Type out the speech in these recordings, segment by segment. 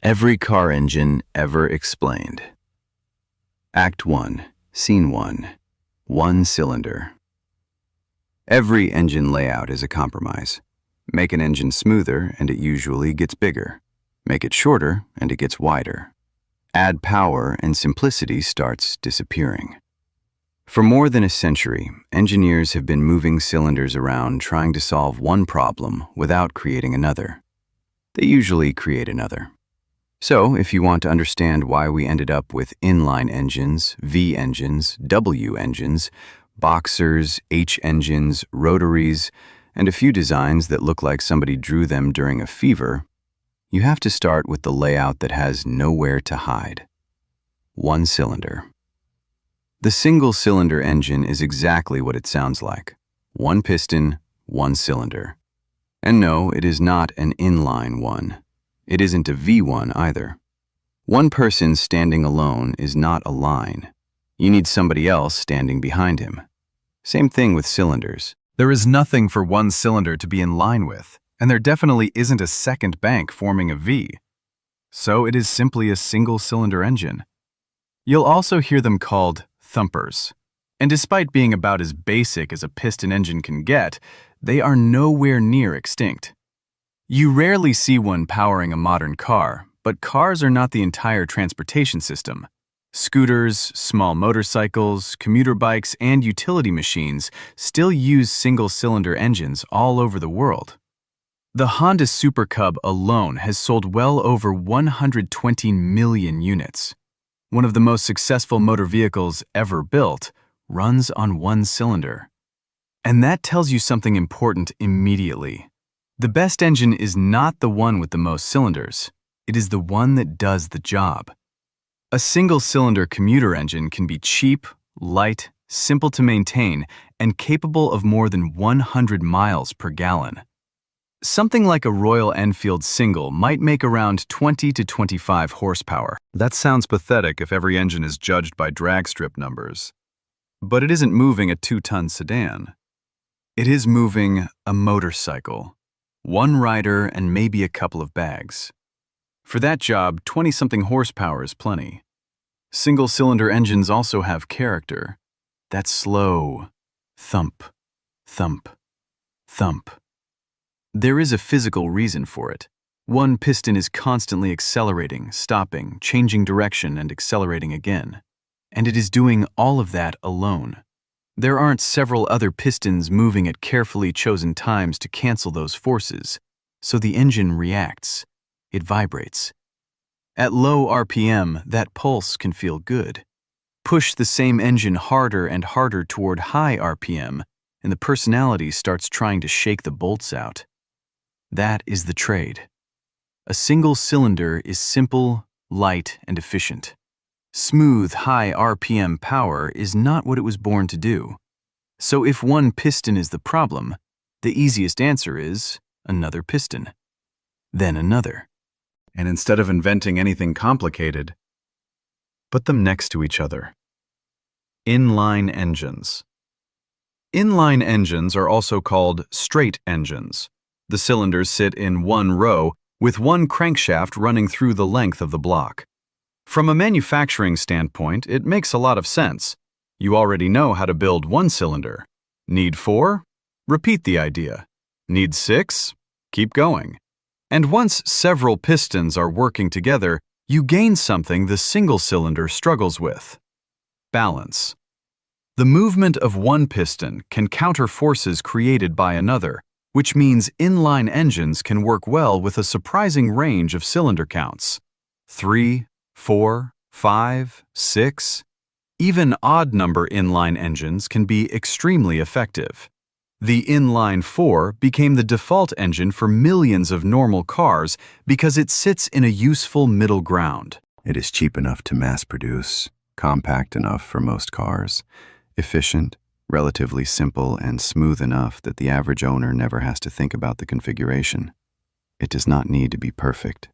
Every car engine ever explained. Act 1, Scene 1, One cylinder. Every engine layout is a compromise. Make an engine smoother and it usually gets bigger. Make it shorter and it gets wider. Add power and simplicity starts disappearing. For more than a century, engineers have been moving cylinders around trying to solve one problem without creating another. They usually create another. So, if you want to understand why we ended up with inline engines, V engines, W engines, boxers, H engines, rotaries, and a few designs that look like somebody drew them during a fever, you have to start with the layout that has nowhere to hide. One cylinder. The single-cylinder engine is exactly what it sounds like. One piston, one cylinder. And no, it is not an inline one. It isn't a V1 either. One person standing alone is not a line. You need somebody else standing behind him. Same thing with cylinders. There is nothing for one cylinder to be in line with, and there definitely isn't a second bank forming a V. So it is simply a single-cylinder engine. You'll also hear them called thumpers. And despite being about as basic as a piston engine can get, they are nowhere near extinct. You rarely see one powering a modern car, but cars are not the entire transportation system. Scooters, small motorcycles, commuter bikes, and utility machines still use single-cylinder engines all over the world. The Honda Super Cub alone has sold well over 120 million units. One of the most successful motor vehicles ever built runs on one cylinder. And that tells you something important immediately. The best engine is not the one with the most cylinders. It is the one that does the job. A single-cylinder commuter engine can be cheap, light, simple to maintain, and capable of more than 100 miles per gallon. Something like a Royal Enfield single might make around 20 to 25 horsepower. That sounds pathetic if every engine is judged by drag strip numbers. But it isn't moving a 2-ton sedan. It is moving a motorcycle. One rider and maybe a couple of bags. For that job, 20-something horsepower is plenty. Single-cylinder engines also have character. That slow thump, thump, thump. There is a physical reason for it. One piston is constantly accelerating, stopping, changing direction, and accelerating again. And it is doing all of that alone. There aren't several other pistons moving at carefully chosen times to cancel those forces, so the engine reacts. It vibrates. At low RPM, that pulse can feel good. Push the same engine harder and harder toward high RPM, and the personality starts trying to shake the bolts out. That is the trade. A single cylinder is simple, light, and efficient. Smooth, high RPM power is not what it was born to do. So if one piston is the problem, the easiest answer is another piston. Then another. And instead of inventing anything complicated, put them next to each other. Inline engines. Inline engines are also called straight engines. The cylinders sit in one row with one crankshaft running through the length of the block. From a manufacturing standpoint, it makes a lot of sense. You already know how to build one cylinder. Need 4? Repeat the idea. Need 6? Keep going. And once several pistons are working together, you gain something the single cylinder struggles with: balance. The movement of one piston can counter forces created by another, which means inline engines can work well with a surprising range of cylinder counts. 3, 4, 5, 6. Even odd-number inline engines can be extremely effective. The inline-4 became the default engine for millions of normal cars because it sits in a useful middle ground. It is cheap enough to mass-produce, compact enough for most cars, efficient, relatively simple, and smooth enough that the average owner never has to think about the configuration. It does not need to be perfect.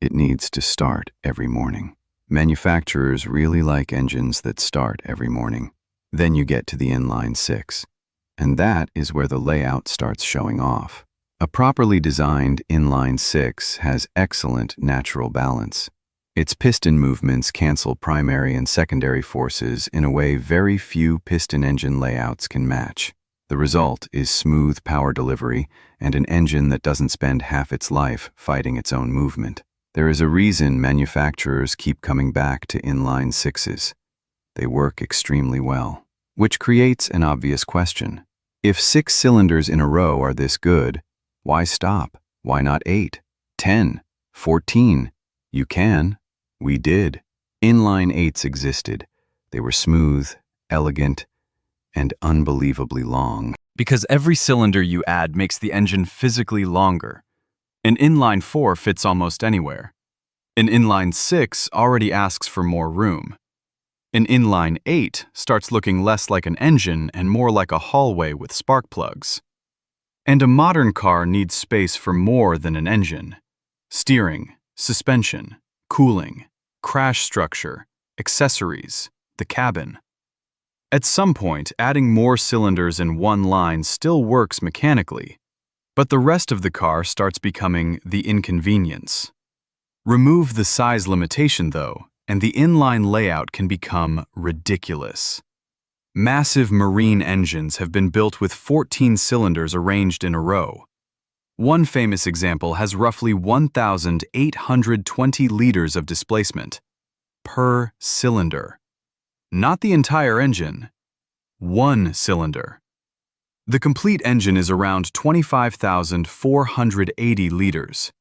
It needs to start every morning. Manufacturers really like engines that start every morning. Then you get to the inline-6. And that is where the layout starts showing off. A properly designed inline-six has excellent natural balance. Its piston movements cancel primary and secondary forces in a way very few piston engine layouts can match. The result is smooth power delivery and an engine that doesn't spend half its life fighting its own movement. There is a reason manufacturers keep coming back to inline-sixes. They work extremely well. Which creates an obvious question. If 6 cylinders in a row are this good, why stop? Why not 8, 10, 14? You can. We did. Inline-8s existed. They were smooth, elegant, and unbelievably long. Because every cylinder you add makes the engine physically longer. An inline-4 fits almost anywhere. An inline-6 already asks for more room. An inline-8 starts looking less like an engine and more like a hallway with spark plugs. And a modern car needs space for more than an engine. Steering, suspension, cooling, crash structure, accessories, the cabin. At some point, adding more cylinders in one line still works mechanically, but the rest of the car starts becoming the inconvenience. Remove the size limitation, though, and the inline layout can become ridiculous. Massive marine engines have been built with 14 cylinders arranged in a row. One famous example has roughly 1,820 liters of displacement per cylinder. Not the entire engine, one cylinder. The complete engine is around 25,480 liters.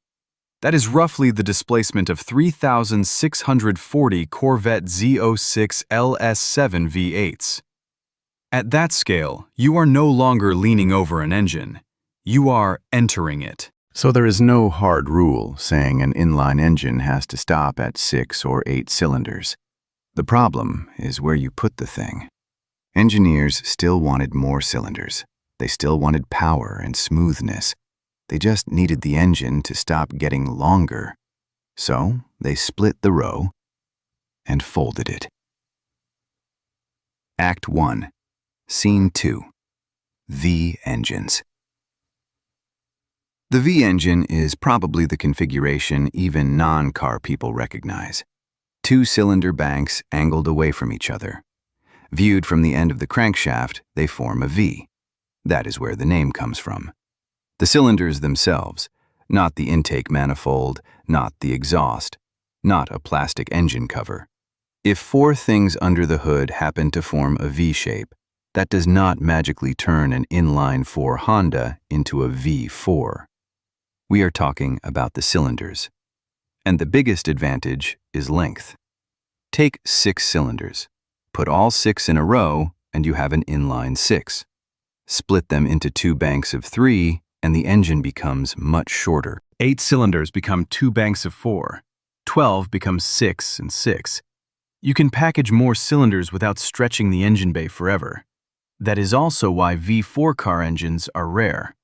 That is roughly the displacement of 3,640 Corvette Z06 LS7 V8s. At that scale, you are no longer leaning over an engine. You are entering it. So there is no hard rule saying an inline engine has to stop at 6 or 8 cylinders. The problem is where you put the thing. Engineers still wanted more cylinders. They still wanted power and smoothness. They just needed the engine to stop getting longer. So they split the row and folded it. Act 1. Scene 2. V engines. The V engine is probably the configuration even non-car people recognize. 2-cylinder banks angled away from each other. Viewed from the end of the crankshaft, they form a V. That is where the name comes from. The cylinders themselves, not the intake manifold, not the exhaust, not a plastic engine cover. If 4 things under the hood happen to form a V shape, that does not magically turn an inline-4 Honda into a V4. We are talking about the cylinders. And the biggest advantage is length. Take 6 cylinders. Put all 6 in a row, and you have an inline-6. Split them into 2 banks of 3, and the engine becomes much shorter. 8 cylinders become 2 banks of 4. 12 becomes 6 and 6. You can package more cylinders without stretching the engine bay forever. That is also why V4 car engines are rare.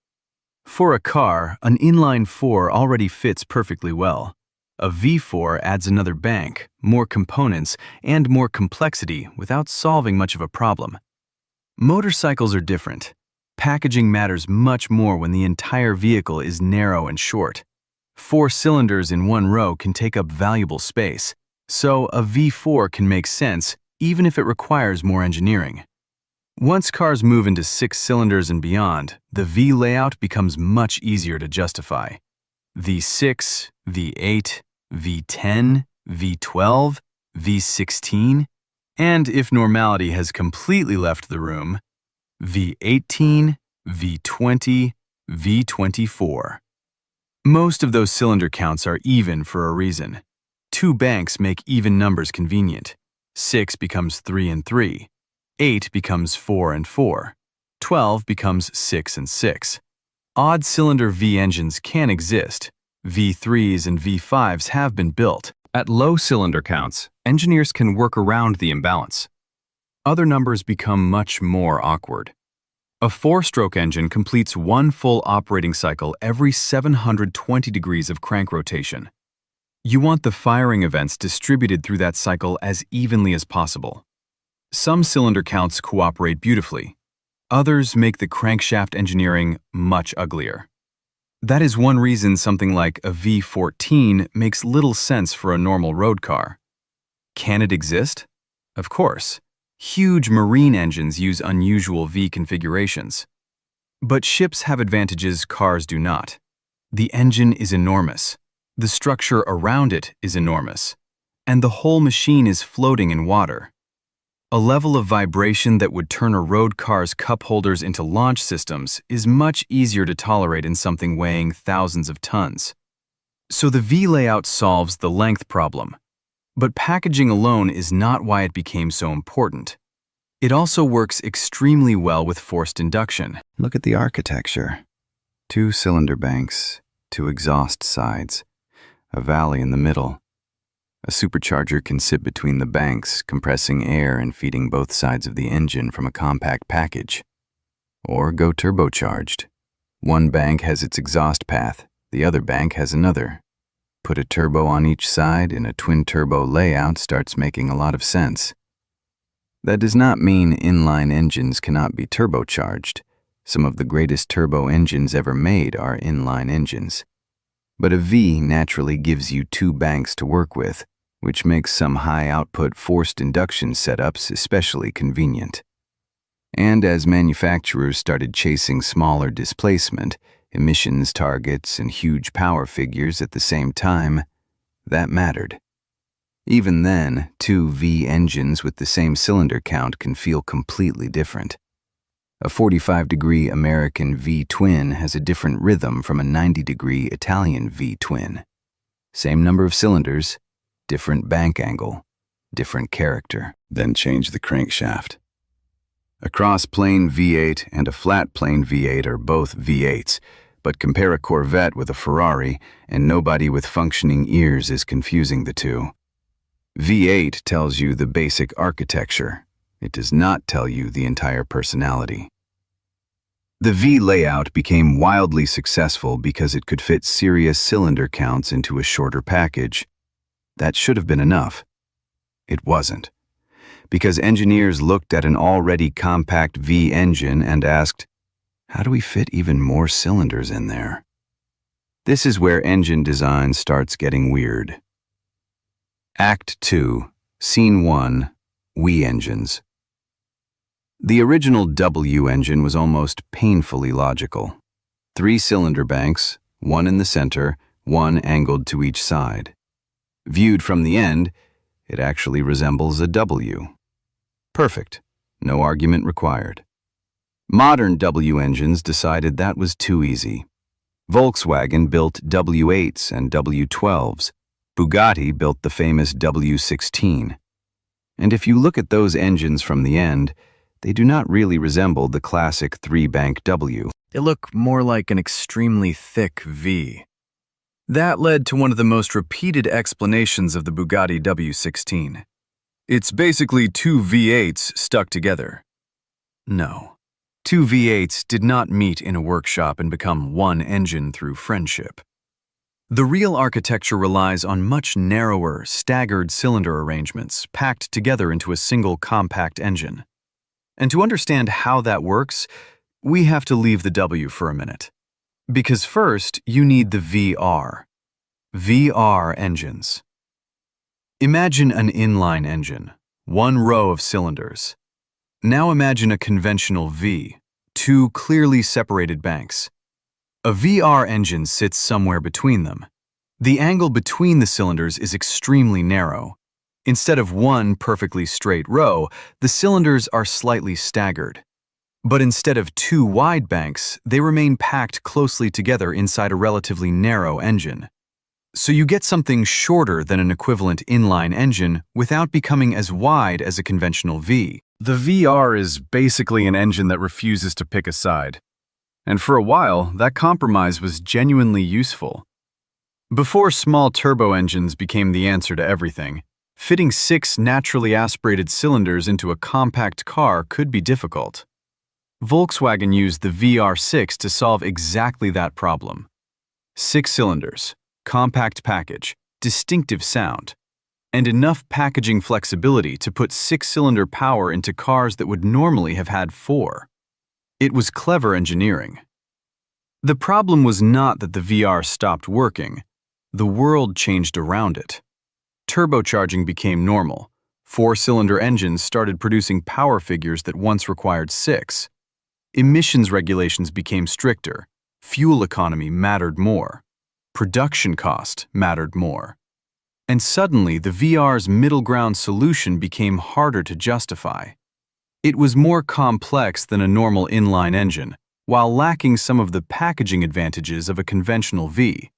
For a car, an inline-4 already fits perfectly well. A V4 adds another bank, more components, and more complexity without solving much of a problem. Motorcycles are different. Packaging matters much more when the entire vehicle is narrow and short. 4 cylinders in one row can take up valuable space, so a V4 can make sense even if it requires more engineering. Once cars move into 6 cylinders and beyond, the V layout becomes much easier to justify. V6, V8, V10, V12, V16, and if normality has completely left the room, V18, V20, V24. Most of those cylinder counts are even for a reason. 2 banks make even numbers convenient. 6 becomes 3 and 3. 8 becomes 4 and 4. 12 becomes 6 and 6. Odd cylinder V engines can exist. V3s and V5s have been built. At low cylinder counts, engineers can work around the imbalance. Other numbers become much more awkward. A 4-stroke engine completes 1 full operating cycle every 720 degrees of crank rotation. You want the firing events distributed through that cycle as evenly as possible. Some cylinder counts cooperate beautifully. Others make the crankshaft engineering much uglier. That is one reason something like a V14 makes little sense for a normal road car. Can it exist? Of course. Huge marine engines use unusual V configurations. But ships have advantages cars do not. The engine is enormous. The structure around it is enormous. And the whole machine is floating in water. A level of vibration that would turn a road car's cup holders into launch systems is much easier to tolerate in something weighing thousands of tons. So the V layout solves the length problem. But packaging alone is not why it became so important. It also works extremely well with forced induction. Look at the architecture. 2 cylinder banks, 2 exhaust sides, a valley in the middle. A supercharger can sit between the banks, compressing air and feeding both sides of the engine from a compact package. Or go turbocharged. One bank has its exhaust path, the other bank has another. Put a turbo on each side and a twin-turbo layout starts making a lot of sense. That does not mean inline engines cannot be turbocharged. Some of the greatest turbo engines ever made are inline engines. But a V naturally gives you 2 banks to work with, which makes some high-output forced induction setups especially convenient. And as manufacturers started chasing smaller displacement, emissions targets, and huge power figures at the same time, that mattered. Even then, 2 V engines with the same cylinder count can feel completely different. A 45-degree American V-twin has a different rhythm from a 90-degree Italian V-twin. Same number of cylinders, different bank angle, different character. Then change the crankshaft. A cross-plane V8 and a flat-plane V8 are both V8s, but compare a Corvette with a Ferrari, and nobody with functioning ears is confusing the two. V8 tells you the basic architecture. It does not tell you the entire personality. The V layout became wildly successful because it could fit serious cylinder counts into a shorter package. That should have been enough. It wasn't. Because engineers looked at an already compact V engine and asked, how do we fit even more cylinders in there? This is where engine design starts getting weird. Act 2, Scene 1, Wii engines. The original W engine was almost painfully logical. 3 cylinder banks, 1 in the center, 1 angled to each side. Viewed from the end, it actually resembles a W. Perfect. No argument required. Modern W engines decided that was too easy. Volkswagen built W8s and W12s. Bugatti built the famous W16. And if you look at those engines from the end, they do not really resemble the classic 3-bank W. They look more like an extremely thick V. That led to one of the most repeated explanations of the Bugatti W16. It's basically 2 V8s stuck together. No. 2 V8s did not meet in a workshop and become one engine through friendship. The real architecture relies on much narrower, staggered cylinder arrangements packed together into a single compact engine. And to understand how that works, we have to leave the W for a minute. Because first, you need the VR. VR engines. Imagine an inline engine, 1 row of cylinders. Now imagine a conventional V, 2 clearly separated banks. A VR engine sits somewhere between them. The angle between the cylinders is extremely narrow. Instead of 1 perfectly straight row, the cylinders are slightly staggered. But instead of 2 wide banks, they remain packed closely together inside a relatively narrow engine. So you get something shorter than an equivalent inline engine without becoming as wide as a conventional V. The VR is basically an engine that refuses to pick a side. And for a while, that compromise was genuinely useful. Before small turbo engines became the answer to everything, fitting 6 naturally aspirated cylinders into a compact car could be difficult. Volkswagen used the VR6 to solve exactly that problem. 6 cylinders, compact package, distinctive sound, and enough packaging flexibility to put 6-cylinder power into cars that would normally have had 4. It was clever engineering. The problem was not that the VR stopped working. The world changed around it. Turbocharging became normal. 4-cylinder engines started producing power figures that once required 6. Emissions regulations became stricter. Fuel economy mattered more. Production cost mattered more. And suddenly, the VR's middle ground solution became harder to justify. It was more complex than a normal inline engine, while lacking some of the packaging advantages of a conventional V.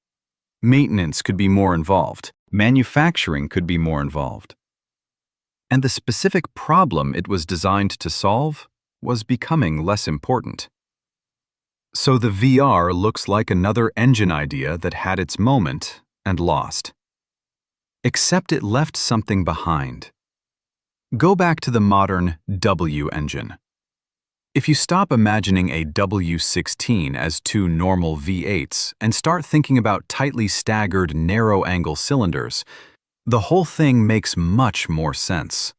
Maintenance could be more involved. Manufacturing could be more involved. And the specific problem it was designed to solve was becoming less important. So the VR looks like another engine idea that had its moment and lost. Except it left something behind. Go back to the modern W engine. If you stop imagining a W16 as 2 normal V8s and start thinking about tightly staggered narrow-angle cylinders, the whole thing makes much more sense.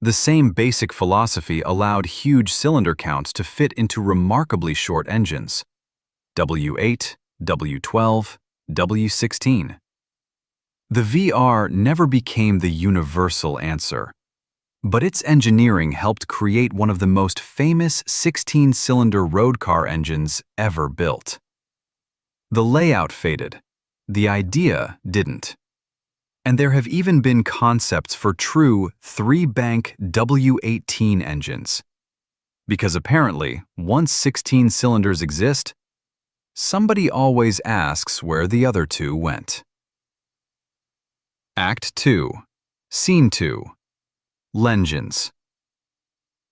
The same basic philosophy allowed huge cylinder counts to fit into remarkably short engines. W8, W12, W16. The VR never became the universal answer, but its engineering helped create one of the most famous 16-cylinder road car engines ever built. The layout faded. The idea didn't. And there have even been concepts for true 3-bank W18 engines. Because apparently, once 16 cylinders exist, somebody always asks where the other 2 went. Act 2. Scene 2. Legends.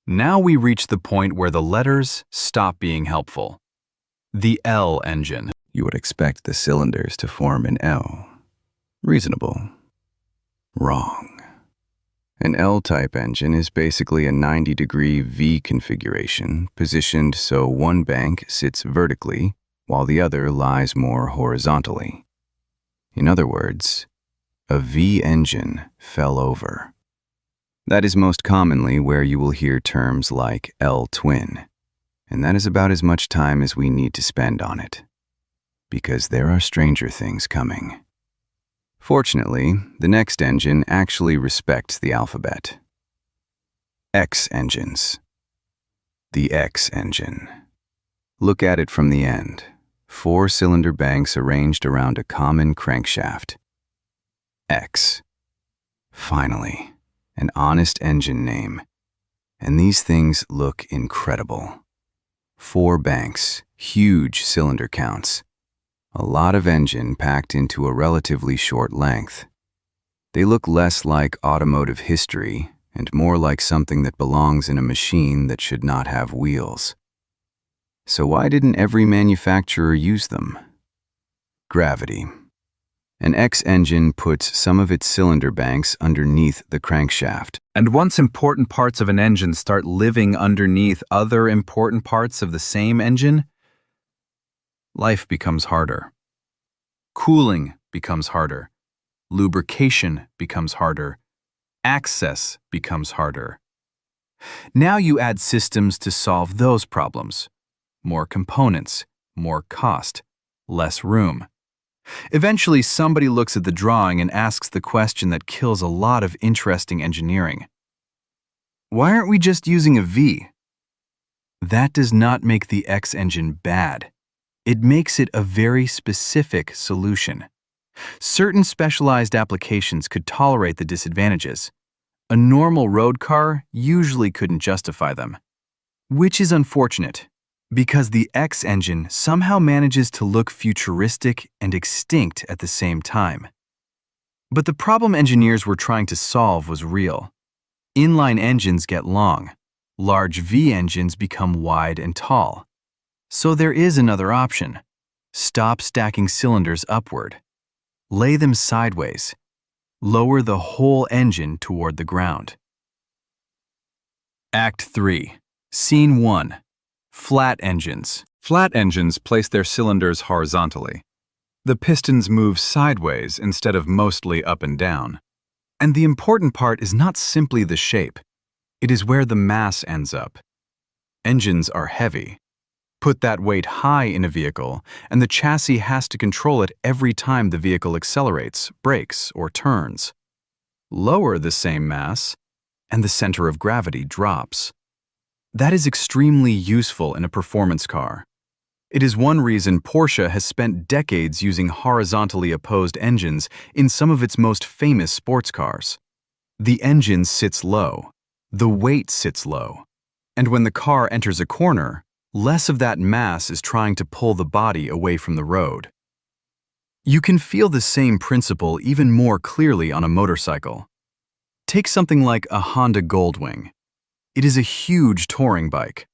Now we reach the point where the letters stop being helpful. The L engine. You would expect the cylinders to form an L. Reasonable. Wrong. An L-type engine is basically a 90-degree V configuration, positioned so one bank sits vertically while the other lies more horizontally. In other words, a V engine fell over. That is most commonly where you will hear terms like L-twin, and that is about as much time as we need to spend on it, because there are stranger things coming. Fortunately, the next engine actually respects the alphabet. X engines. The X engine. Look at it from the end. 4-cylinder banks arranged around a common crankshaft. X. Finally, an honest engine name. And these things look incredible. 4 banks, huge cylinder counts. A lot of engine packed into a relatively short length. They look less like automotive history and more like something that belongs in a machine that should not have wheels. So why didn't every manufacturer use them? Gravity. An X engine puts some of its cylinder banks underneath the crankshaft. And once important parts of an engine start living underneath other important parts of the same engine, life becomes harder. Cooling becomes harder. Lubrication becomes harder. Access becomes harder. Now you add systems to solve those problems. More components, more cost, less room. Eventually, somebody looks at the drawing and asks the question that kills a lot of interesting engineering. Why aren't we just using a V? That does not make the X engine bad. It makes it a very specific solution. Certain specialized applications could tolerate the disadvantages. A normal road car usually couldn't justify them. Which is unfortunate, because the X engine somehow manages to look futuristic and extinct at the same time. But the problem engineers were trying to solve was real. Inline engines get long. Large V engines become wide and tall. So there is another option. Stop stacking cylinders upward. Lay them sideways. Lower the whole engine toward the ground. Act 3. Scene 1. Flat engines. Flat engines place their cylinders horizontally. The pistons move sideways instead of mostly up and down. And the important part is not simply the shape. It is where the mass ends up. Engines are heavy. Put that weight high in a vehicle, and the chassis has to control it every time the vehicle accelerates, brakes, or turns. Lower the same mass, and the center of gravity drops. That is extremely useful in a performance car. It is one reason Porsche has spent decades using horizontally opposed engines in some of its most famous sports cars. The engine sits low, the weight sits low, and when the car enters a corner, less of that mass is trying to pull the body away from the road. You can feel the same principle even more clearly on a motorcycle. Take something like a Honda Goldwing. It is a huge touring bike.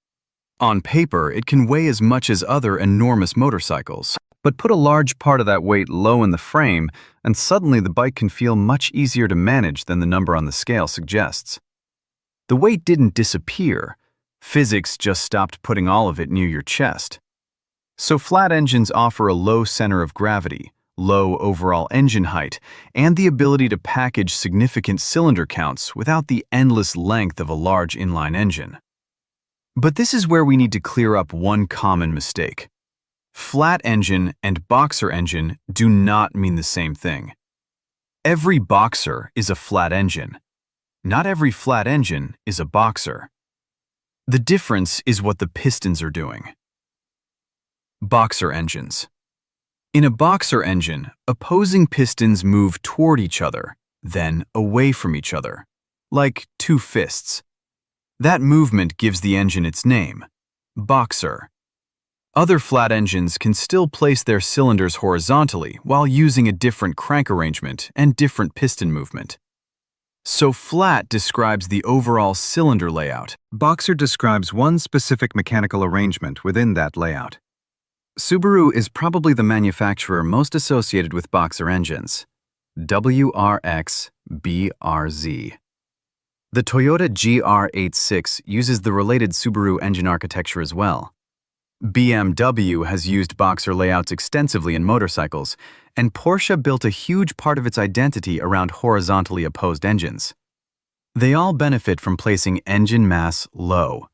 On paper, it can weigh as much as other enormous motorcycles, but put a large part of that weight low in the frame, and suddenly the bike can feel much easier to manage than the number on the scale suggests. The weight didn't disappear. Physics just stopped putting all of it near your chest. So flat engines offer a low center of gravity, low overall engine height, and the ability to package significant cylinder counts without the endless length of a large inline engine. But this is where we need to clear up one common mistake. Flat engine and boxer engine do not mean the same thing. Every boxer is a flat engine. Not every flat engine is a boxer. The difference is what the pistons are doing. Boxer engines. In a boxer engine, opposing pistons move toward each other, then away from each other, like two fists. That movement gives the engine its name, boxer. Other flat engines can still place their cylinders horizontally while using a different crank arrangement and different piston movement. So flat describes the overall cylinder layout. Boxer describes one specific mechanical arrangement within that layout. Subaru is probably the manufacturer most associated with boxer engines. WRX BRZ. The Toyota GR86 uses the related Subaru engine architecture as well. BMW has used boxer layouts extensively in motorcycles, and Porsche built a huge part of its identity around horizontally opposed engines. They all benefit from placing engine mass low.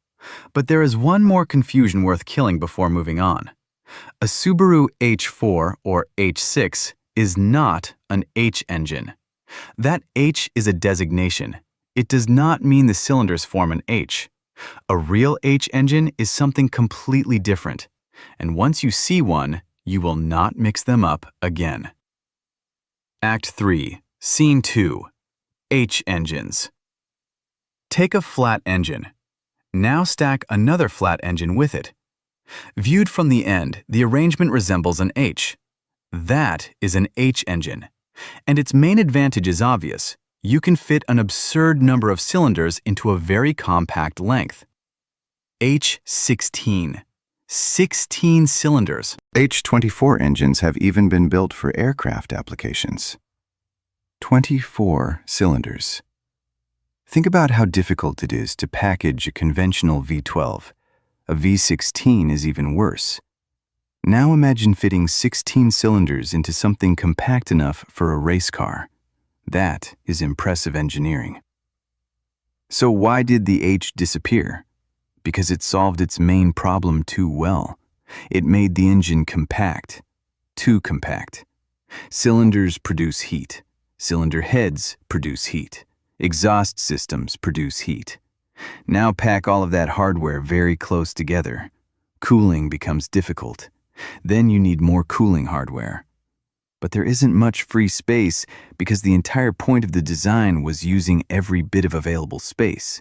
But there is one more confusion worth killing before moving on. A Subaru H4 or H6 is not an H engine. That H is a designation. It does not mean the cylinders form an H. A real H engine is something completely different, and once you see one, you will not mix them up again. Act 3, Scene 2, H engines. Take a flat engine. Now stack another flat engine with it. Viewed from the end, the arrangement resembles an H. That is an H engine, and its main advantage is obvious. You can fit an absurd number of cylinders into a very compact length. H16. 16 cylinders. H24 engines have even been built for aircraft applications. 24 cylinders. Think about how difficult it is to package a conventional V12. A V16 is even worse. Now imagine fitting 16 cylinders into something compact enough for a race car. That is impressive engineering. So why did the H disappear? Because it solved its main problem too well. It made the engine compact. Too compact. Cylinders produce heat. Cylinder heads produce heat. Exhaust systems produce heat. Now pack all of that hardware very close together. Cooling becomes difficult. Then you need more cooling hardware. But there isn't much free space because the entire point of the design was using every bit of available space.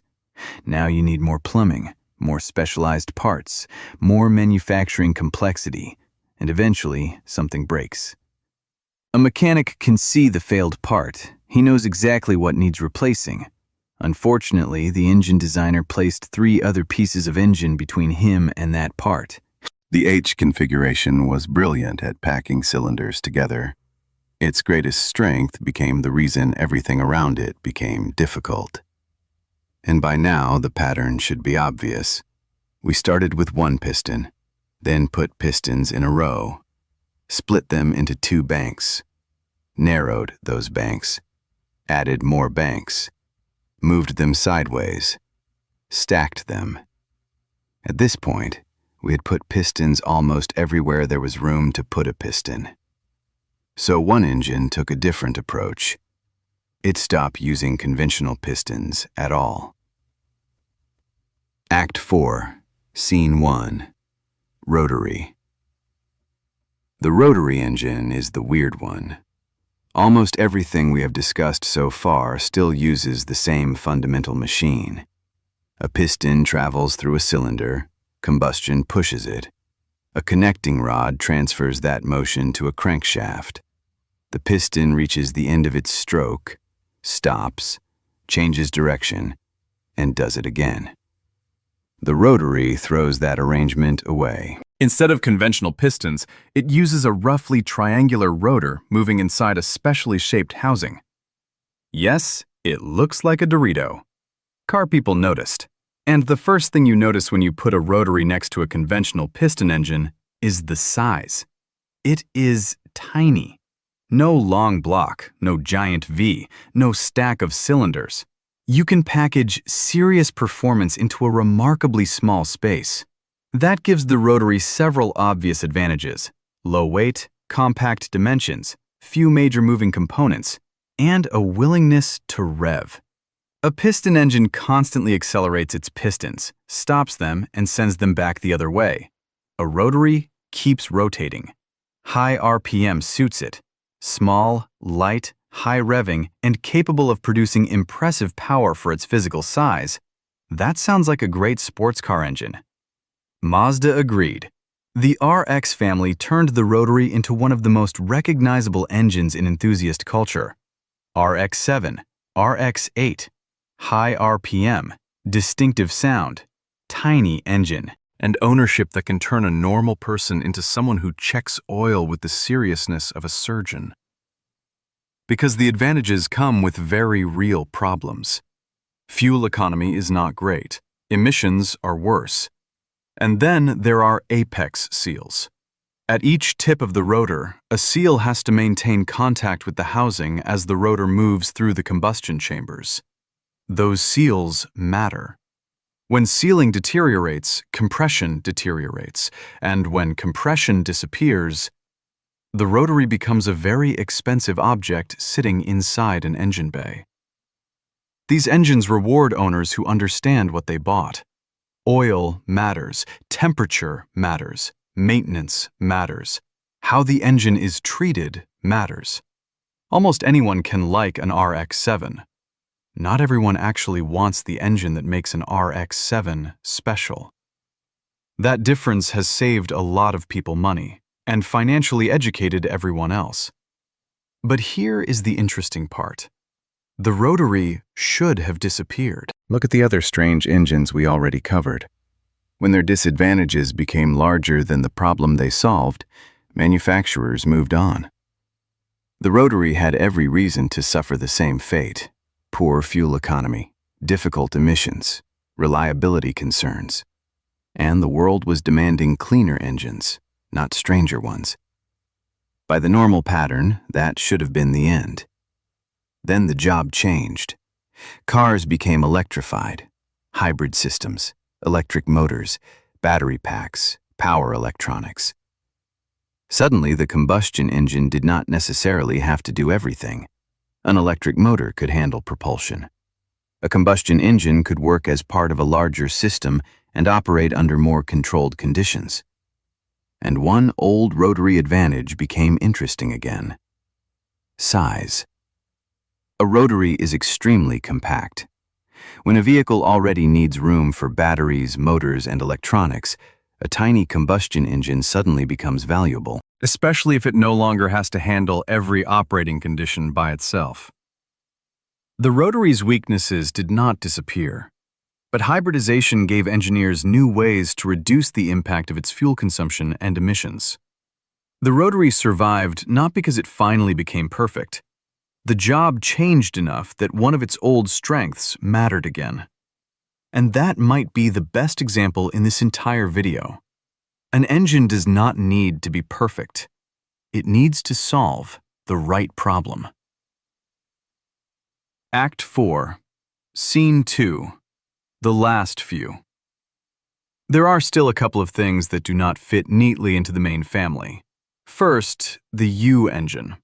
Now you need more plumbing, more specialized parts, more manufacturing complexity, and eventually something breaks. A mechanic can see the failed part. He knows exactly what needs replacing. Unfortunately, the engine designer placed 3 other pieces of engine between him and that part. The H configuration was brilliant at packing cylinders together. Its greatest strength became the reason everything around it became difficult. And by now, the pattern should be obvious. We started with one piston, then put pistons in a row, split them into 2 banks, narrowed those banks, added more banks, moved them sideways, stacked them. At this point, We had put pistons almost everywhere there was room to put a piston. So one engine took a different approach. It stopped using conventional pistons at all. Act 4, Scene 1, Rotary. The rotary engine is the weird one. Almost everything we have discussed so far still uses the same fundamental machine. A piston travels through a cylinder, combustion pushes it. A connecting rod transfers that motion to a crankshaft. The piston reaches the end of its stroke, stops, changes direction, and does it again. The rotary throws that arrangement away. Instead of conventional pistons, it uses a roughly triangular rotor moving inside a specially shaped housing. Yes, it looks like a Dorito. Car people noticed. And the first thing you notice when you put a rotary next to a conventional piston engine is the size. It is tiny. No long block, no giant V, no stack of cylinders. You can package serious performance into a remarkably small space. That gives the rotary several obvious advantages: low weight, compact dimensions, few major moving components, and a willingness to rev. A piston engine constantly accelerates its pistons, stops them, and sends them back the other way. A rotary keeps rotating. High RPM suits it. Small, light, high revving, and capable of producing impressive power for its physical size. That sounds like a great sports car engine. Mazda agreed. The RX family turned the rotary into one of the most recognizable engines in enthusiast culture. RX-7, RX-8. High RPM, distinctive sound, tiny engine, and ownership that can turn a normal person into someone who checks oil with the seriousness of a surgeon. Because the advantages come with very real problems. Fuel economy is not great. Emissions are worse. And then there are apex seals. At each tip of the rotor, a seal has to maintain contact with the housing as the rotor moves through the combustion chambers. Those seals matter. When sealing deteriorates, compression deteriorates, and when compression disappears, the rotary becomes a very expensive object sitting inside an engine bay. These engines reward owners who understand what they bought. Oil matters, temperature matters, maintenance matters. How the engine is treated matters. Almost anyone can like an RX-7. Not everyone actually wants the engine that makes an RX-7 special. That difference has saved a lot of people money and financially educated everyone else. But here is the interesting part. The rotary should have disappeared. Look at the other strange engines we already covered. When their disadvantages became larger than the problem they solved, manufacturers moved on. The rotary had every reason to suffer the same fate: poor fuel economy, difficult emissions, reliability concerns. And the world was demanding cleaner engines, not stranger ones. By the normal pattern, that should have been the end. Then the job changed. Cars became electrified, hybrid systems, electric motors, battery packs, power electronics. Suddenly, the combustion engine did not necessarily have to do everything. An electric motor could handle propulsion. A combustion engine could work as part of a larger system and operate under more controlled conditions. And one old rotary advantage became interesting again: size. A rotary is extremely compact. When a vehicle already needs room for batteries, motors, and electronics, a tiny combustion engine suddenly becomes valuable. Especially if it no longer has to handle every operating condition by itself. The rotary's weaknesses did not disappear, but hybridization gave engineers new ways to reduce the impact of its fuel consumption and emissions. The rotary survived not because it finally became perfect. The job changed enough that one of its old strengths mattered again. And that might be the best example in this entire video. An engine does not need to be perfect. It needs to solve the right problem. Act 4, Scene 2, The Last Few. There are still a couple of things that do not fit neatly into the main family. First, the U engine.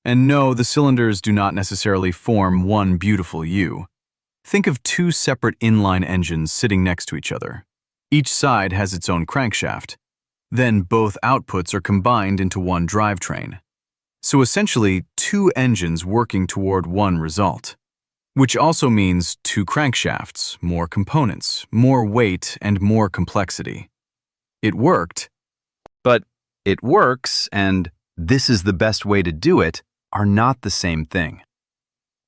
And no, the cylinders do not necessarily form one beautiful U. Think of two separate inline engines sitting next to each other. Each side has its own crankshaft. Then both outputs are combined into one drivetrain. So essentially, two engines working toward one result. Which also means two crankshafts, more components, more weight, and more complexity. It worked, But it works and this is the best way to do it are not the same thing.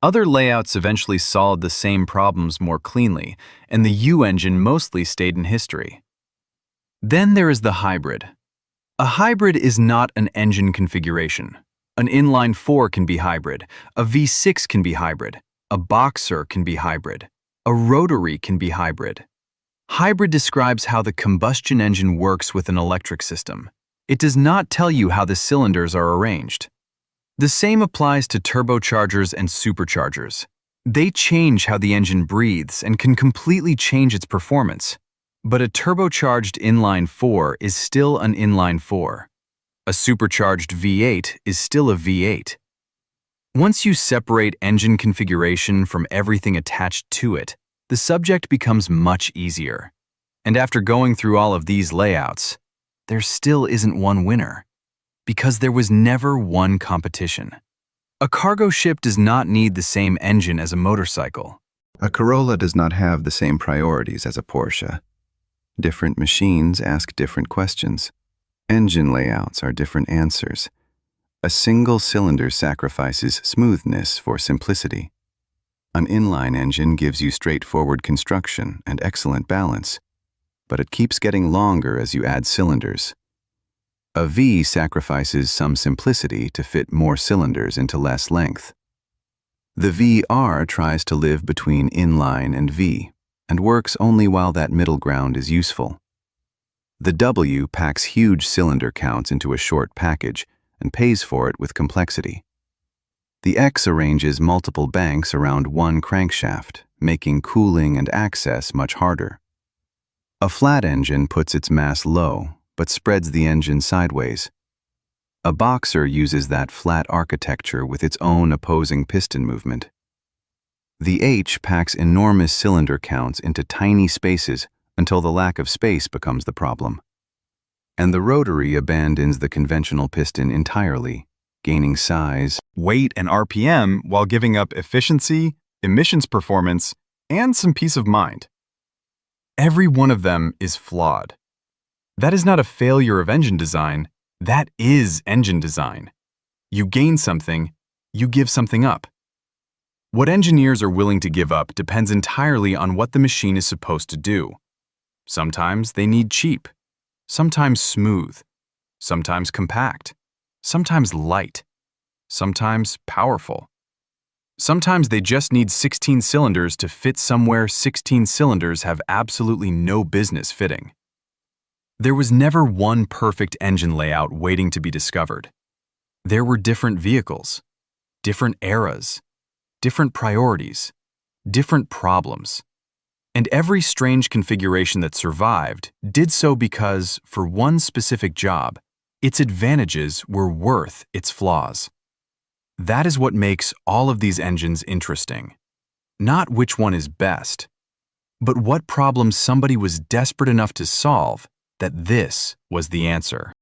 Other layouts eventually solved the same problems more cleanly, and the U engine mostly stayed in history. Then there is the hybrid. A hybrid is not an engine configuration. An inline-4 can be hybrid, a V6 can be hybrid, a boxer can be hybrid, a rotary can be hybrid. Hybrid describes how the combustion engine works with an electric system. It does not tell you how the cylinders are arranged. The same applies to turbochargers and superchargers. They change how the engine breathes and can completely change its performance. But a turbocharged inline-4 is still an inline-4. A supercharged V8 is still a V8. Once you separate engine configuration from everything attached to it, the subject becomes much easier. And after going through all of these layouts, there still isn't one winner. Because there was never one competition. A cargo ship does not need the same engine as a motorcycle. A Corolla does not have the same priorities as a Porsche. Different machines ask different questions. Engine layouts are different answers. A single cylinder sacrifices smoothness for simplicity. An inline engine gives you straightforward construction and excellent balance, but it keeps getting longer as you add cylinders. A V sacrifices some simplicity to fit more cylinders into less length. The VR tries to live between inline and V, and works only while that middle ground is useful. The W packs huge cylinder counts into a short package and pays for it with complexity. The X arranges multiple banks around one crankshaft, making cooling and access much harder. A flat engine puts its mass low, but spreads the engine sideways. A boxer uses that flat architecture with its own opposing piston movement. The H packs enormous cylinder counts into tiny spaces until the lack of space becomes the problem. And the rotary abandons the conventional piston entirely, gaining size, weight, and RPM while giving up efficiency, emissions performance, and some peace of mind. Every one of them is flawed. That is not a failure of engine design, that is engine design. You gain something, you give something up. What engineers are willing to give up depends entirely on what the machine is supposed to do. Sometimes they need cheap, sometimes smooth, sometimes compact, sometimes light, sometimes powerful. Sometimes they just need 16 cylinders to fit somewhere 16 cylinders have absolutely no business fitting. There was never one perfect engine layout waiting to be discovered. There were different vehicles, different eras, different priorities, different problems. And every strange configuration that survived did so because, for one specific job, its advantages were worth its flaws. That is what makes all of these engines interesting. Not which one is best, but what problem somebody was desperate enough to solve that this was the answer.